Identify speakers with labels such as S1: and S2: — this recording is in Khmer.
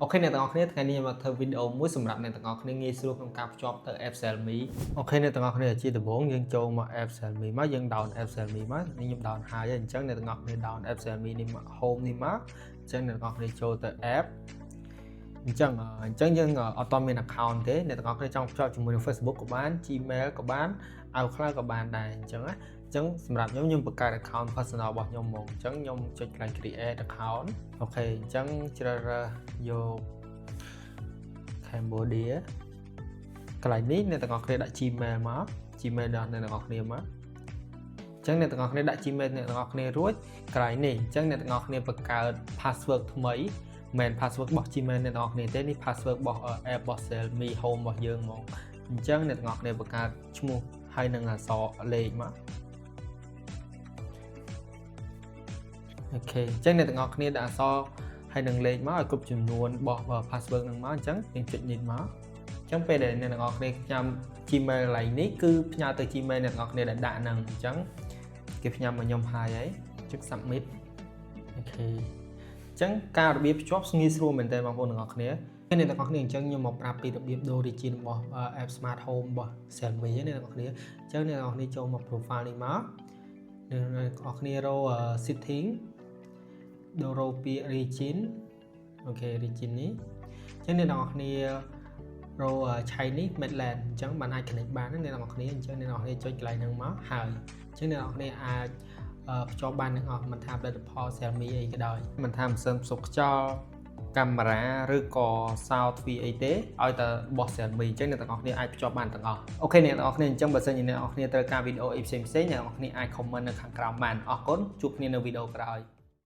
S1: Ok អ្នកទាំងអស់គ្នាថ្ងៃនេះមកធ្វើវីដេអូមួយសម្រាប់អ្នកទាំងអស់គ្នាងាយស្រួលក្នុងការភ្ជាប់ទៅ App Xiaomi អូខេអ្នកទាំងអស់គ្នាជាដំបូងយើងចូលមក App Xiaomi មកយើង down App Xiaomi មកខ្ញុំ down ហើយអញ្ចឹងអ្នកទាំងអស់គ្នា down App Xiaomi នេះមក home នេះមកអញ្ចឹងអ្នកទាំងអស់គ្នាចូលទៅ App អញ្ចឹងយើងអត់តមាន account ទេអ្នកទាំងអស់គ្នាចង់ភ្ជាប់ជាមួយនឹង Facebook ក៏បាន Gmail ក៏បាន iCloud ក៏បានដែរអញ្ចឹងណាអញ្ចឹងសម្រាប់ខ្ញុំបង្កើត account personal របស់ខ្ញុំមកអញ្ចឹងខ្ញុំចុចកន្លែង create account អូខេអញ្ចឹងជ្រើសរើសយក Cambodia កន្លែងនេះអ្នកទាំងអស់គ្នាដាក់ Gmail មក Gmail ដល់អ្នកទាំងអស់គ្នាមកអញ្ចឹងអ្នកទាំងអស់គ្នាដាក់ Gmail អ្នកទាំងអស់គ្នារួចកន្លែងនេះអញ្ចឹងអ្នកទាំងអស់គ្នាបង្កើត password ថ្មីមិន password របស់ Gmail អ្នកទាំងអស់គ្នាទេនេះ password របស់ app របស់ Xiaomi Home របស់យើងហ្មងអញ្ចឹងអ្នកទាំងអស់គ្នាបង្កើតឈ្មោះហើយនឹងអក្សរលេខមកអូខេអញ្ចឹងអ្នកទាំងអស់គ្នាដាក់អក្សរហើយនឹងលេខមកឲ្យគ្រប់ចំនួនរបស់ password នឹងមកអញ្ចឹងយើងចុចនេះមកអញ្ចឹងពេលដែលអ្នកទាំងអស់គ្នាញ៉ាំ Gmail កន្លែងនេះគឺផ្ញើទៅ Gmail អ្នកទាំងអស់គ្នាដែលដាក់ហ្នឹងអញ្ចឹងគេផ្ញើមកខ្ញុំហើយចុច submit អូខេអញ្ចឹងការរបៀបភ្ជាប់ងាយស្រួលមែនតើបងប្អូនទាំងអស់គ្នាអ្នកទាំងអស់គ្នាអញ្ចឹងខ្ញុំមកប្រាប់ពីរបៀបដូរ region របស់ app smart home របស់ Xiaomi អ្នកទាំងអស់គ្នាអញ្ចឹងអ្នកទាំងអស់គ្នាចូលមក profile នេះមកអ្នកទាំងអស់គ្នារក setting ដូរពី region អូខេ region នេះអញ្ចឹងអ្នកទាំងអស់គ្នារក Chinese Mainland អញ្ចឹងបានអាច connect បានអ្នកទាំងអស់គ្នាអញ្ចឹងអ្នកទាំងអស់គ្នាចុចកន្លែងហ្នឹងមកហើយអញ្ចឹងអ្នកទាំងអស់គ្នាអាចភ្ជាប់បានទាំងអស់មិនថាផលិតផល Xiaomi អីក៏ដោយមិនថាម៉ាស៊ីនផ្សព្វខ្យល់កាមេរ៉ាឬក៏ sound ទ្វីអីទេឲ្យតែរបស់ Xiaomi អញ្ចឹងអ្នកទាំងអស់គ្នាអាចភ្ជាប់បានទាំងអស់អូខេអ្នកទាំងអស់គ្នាអញ្ចឹងបើសិនជាអ្នកទាំងអស់គ្នាត្រូវការវីដេអូអីផ្សេងៗអ្នកទាំងអស់គ្នាអាច comment នៅខាងក្រោមបានអរគុណជួបគ្នានៅវីដេអូក្រោយ